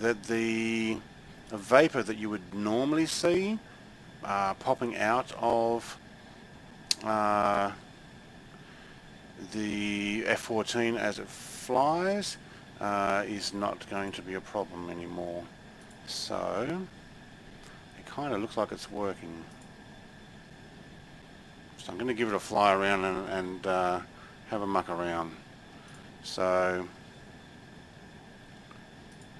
that the vapor that you would normally see popping out of the F-14 as it flies is not going to be a problem anymore. So it kind of looks like it's working. So I'm going to give it a fly around and have a muck around. So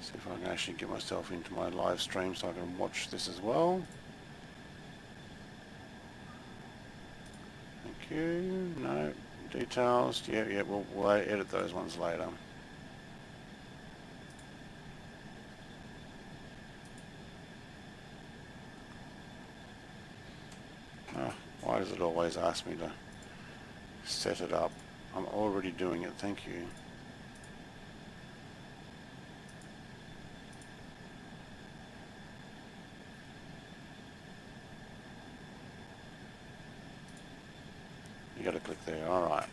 see if I can actually get myself into my live stream so I can watch this as well. Thank you. No details. Yeah. We'll edit those ones later. Oh, why does it always ask me to set it up? I'm already doing it. Thank you. You got to click there. All right.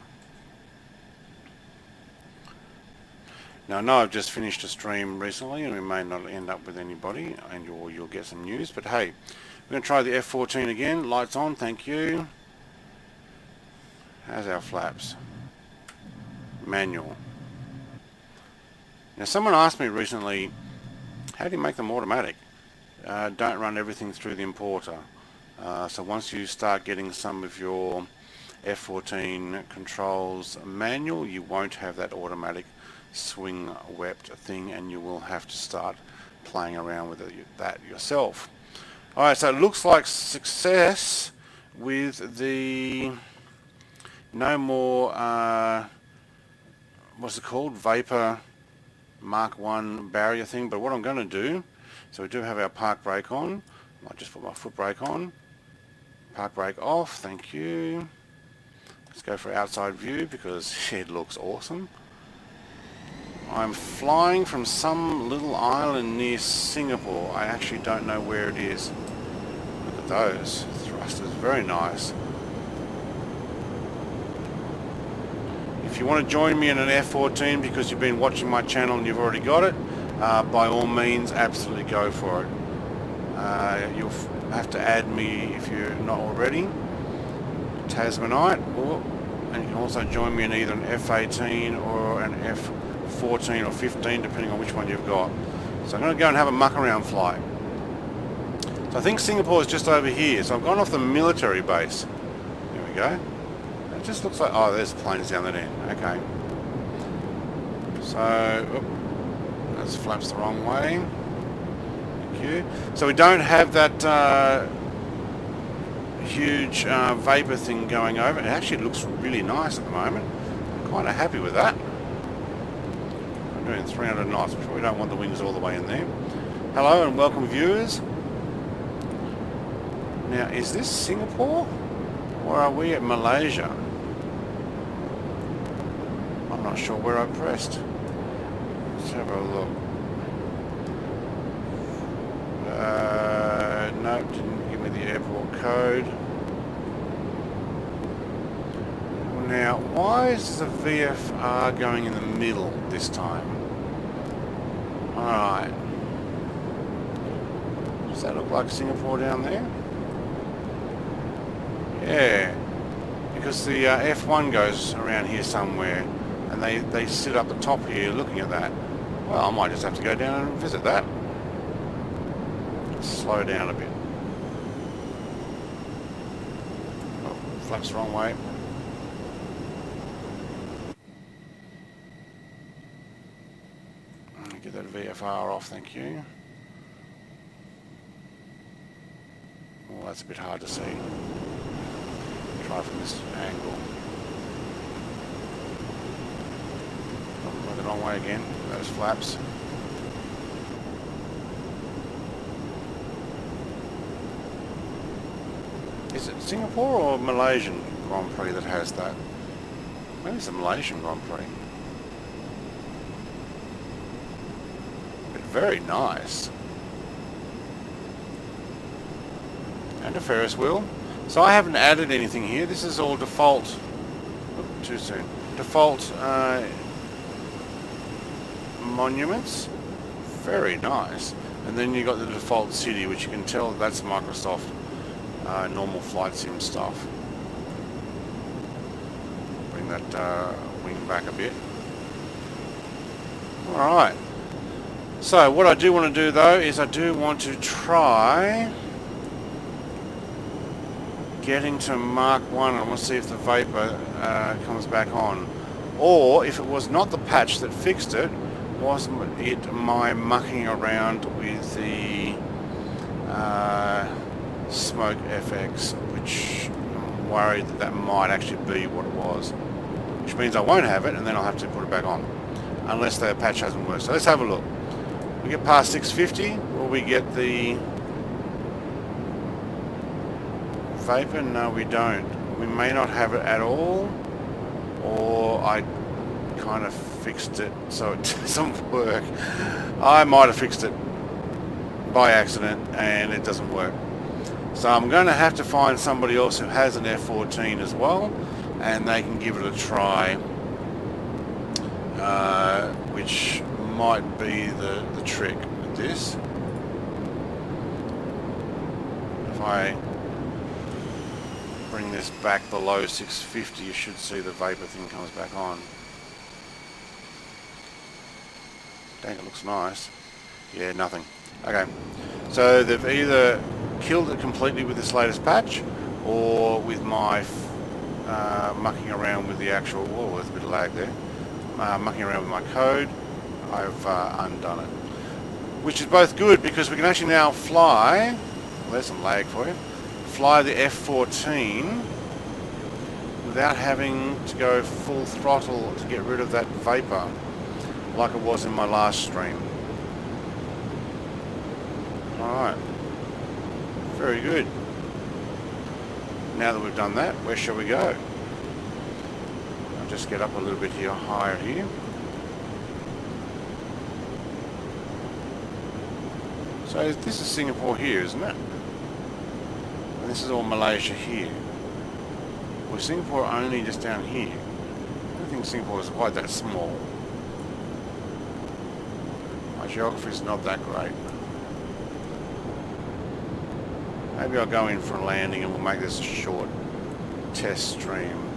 Now I know I've just finished a stream recently, and we may not end up with anybody, and you'll get some news. But hey, we're going to try the F-14 again. Lights on. Thank you. How's our flaps? Manual. Now someone asked me recently, how do you make them automatic? Don't run everything through the importer. So once you start getting some of your F-14 controls manual, you won't have that automatic swing wept thing, and you will have to start playing around with that yourself. Alright, so it looks like success with the no more what's it called, vapor Mark 1 barrier thing. But what I'm going to do, so we do have our park brake on. I might just put my foot brake on. Park brake off. Thank you. Let's go for outside view because it looks awesome. I'm flying from some little island near Singapore. I actually don't know where it is. Look at those thrusters, very nice. If you want to join me in an F-14 because you've been watching my channel and you've already got it, by all means, absolutely go for it. You'll have to add me if you're not already. Tasmanite, and you can also join me in either an F-18 or an F-14 or 15, depending on which one you've got. So I'm going to go and have a muck around flight. So I think Singapore is just over here. So I've gone off the military base. There we go. It just looks like, oh, there's planes down that end. Okay. So, that's flaps the wrong way. Thank you. So we don't have that huge vapor thing going over. It actually looks really nice at the moment. I'm kind of happy with that. I'm doing 300 knots, but we don't want the wings all the way in there. Hello and welcome viewers. Now, is this Singapore or are we at Malaysia? I'm not sure where I pressed. Let's have a look. No, didn't give me the airport code. Now, why is the VFR going in the middle this time? Alright. Does that look like Singapore down there? Yeah. Because the F1 goes around here somewhere, and they sit up the top here looking at that. Well, I might just have to go down and visit that. Slow down a bit. Oh, flaps the wrong way. Get that VFR off, thank you. Oh, that's a bit hard to see. Try from this angle. Oh, went the wrong way again. Those flaps. Is it Singapore or Malaysian Grand Prix that has that? Maybe it's a Malaysian Grand Prix. But very nice. And a Ferris wheel. So I haven't added anything here. This is all default. Oop, too soon. Default monuments. Very nice. And then you got the default city, which you can tell that's Microsoft normal flight sim stuff. Bring that wing back a bit. Alright. So what I do want to do though is I do want to try getting to Mark 1. I want to see if the vapor comes back on. Or if it was not the patch that fixed it, was it my mucking around with the Smoke FX, which I'm worried that that might actually be what it was. Which means I won't have it, and then I'll have to put it back on. Unless the patch hasn't worked. So let's have a look. We get past 650, will we get the vapor? No, we don't. We may not have it at all, or I kind of fixed it so it doesn't work. I might have fixed it by accident and it doesn't work. So I'm going to have to find somebody else who has an F-14 as well, and they can give it a try, which might be the trick with this. If I bring this back below 650, you should see the vapor thing comes back on. Dang, it looks nice. Yeah, nothing. Okay, so they've either killed it completely with this latest patch, or with my mucking around with the actual, whoa, there's a bit of lag there, mucking around with my code, I've undone it. Which is both good, because we can actually now fly, well, there's some lag for you, fly the F-14 without having to go full throttle to get rid of that vapor, like it was in my last stream. Alright, very good. Now that we've done that, where shall we go? I'll just get up a little bit here, higher here. So this is Singapore here, isn't it? And this is all Malaysia here. Was Singapore only just down here? I don't think Singapore is quite that small. My geography is not that great. Maybe I'll go in for a landing and we'll make this a short test stream.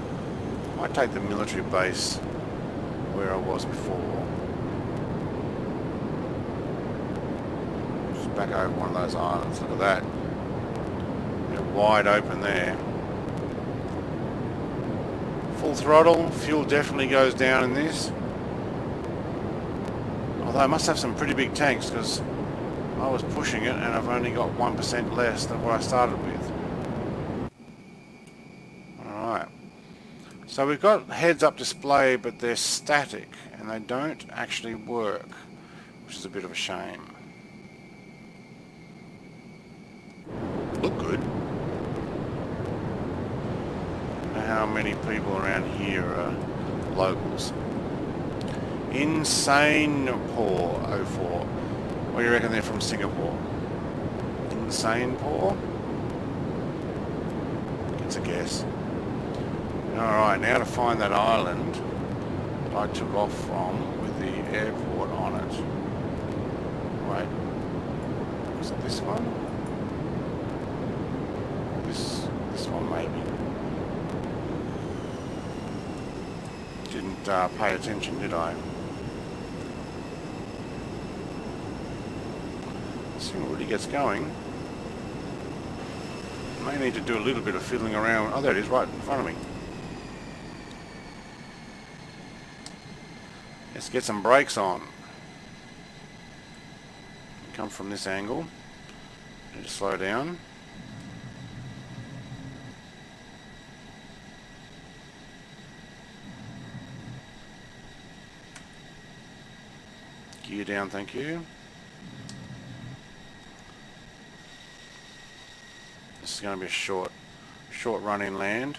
Might take the military base where I was before. Just back over one of those islands. Look at that. They're wide open there. Full throttle. Fuel definitely goes down in this. Although I must have some pretty big tanks, because I was pushing it and I've only got 1% less than what I started with. Alright. So we've got heads-up display, but they're static and they don't actually work, which is a bit of a shame. Look good. I don't know how many people around here are locals. Insanepore 04. What do you reckon they're from Singapore? Insanepore? It's a guess. Alright, now to find that island I took off from with the airport on it. Wait. Was it this one? This one maybe. Didn't pay attention, did I? This thing really gets going. May need to do a little bit of fiddling around. Oh, there it is, right in front of me. Let's get some brakes on. Come from this angle. Need to slow down. Gear down, thank you. This is going to be a short run in land.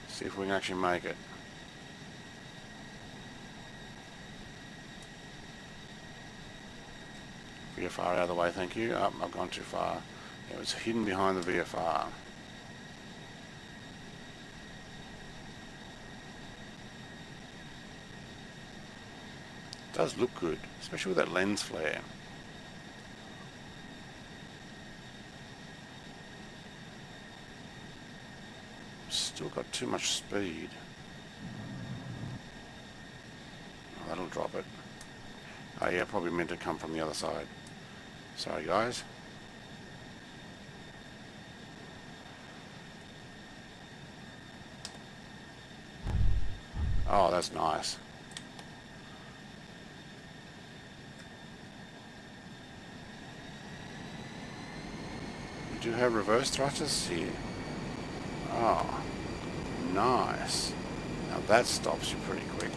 See if we can actually make it. VFR out of the way, thank you. Oh, I've gone too far. It was hidden behind the VFR. It does look good, especially with that lens flare. Still got too much speed. Oh, that'll drop it. Oh yeah, probably meant to come from the other side. Sorry guys. Oh, that's nice. We do have reverse thrusters here. Oh, nice. Now that stops you pretty quick.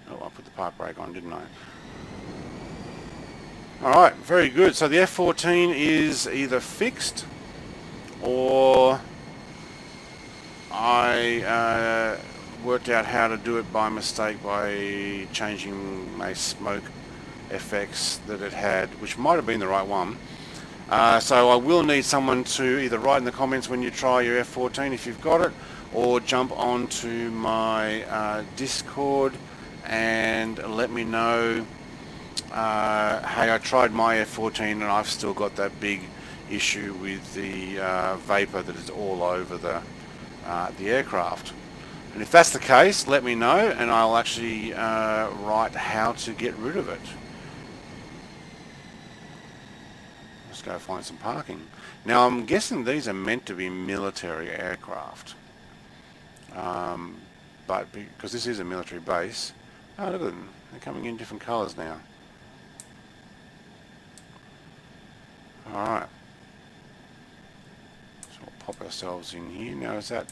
Oh, I put the park brake on, didn't I? Alright, very good. So the F-14 is either fixed or I worked out how to do it by mistake by changing my smoke FX that it had, which might have been the right one. So I will need someone to either write in the comments when you try your F-14 if you've got it, or jump onto my Discord and let me know, hey, I tried my F-14 and I've still got that big issue with the vapor that is all over the aircraft. And if that's the case, let me know and I'll actually write how to get rid of it. Let's go find some parking. Now I'm guessing these are meant to be military aircraft, but because this is a military base. Oh, look at them, they're coming in different colours now. Alright, so we'll pop ourselves in here. Now is this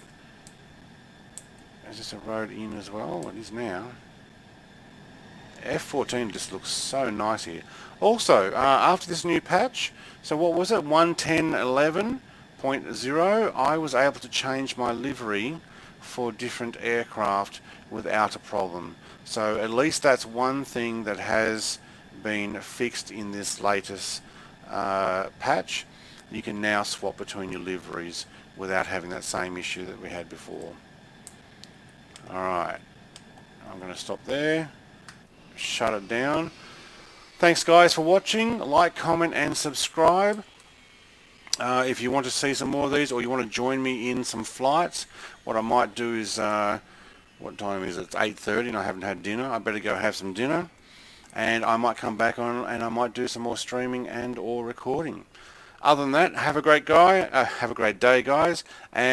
a road in as well? It is now. F-14 just looks so nice here. Also, after this new patch, so what was it, 1.10.11.0, I was able to change my livery for different aircraft without a problem. So at least that's one thing that has been fixed in this latest patch. You can now swap between your liveries without having that same issue that we had before. Alright, I'm going to stop there. Shut it down. Thanks guys for watching. Like, comment and subscribe. If you want to see some more of these or you want to join me in some flights, what I might do is, what time is it? It's 8:30 and I haven't had dinner. I better go have some dinner and I might come back on and I might do some more streaming and or recording. Other than that, have a great day guys, and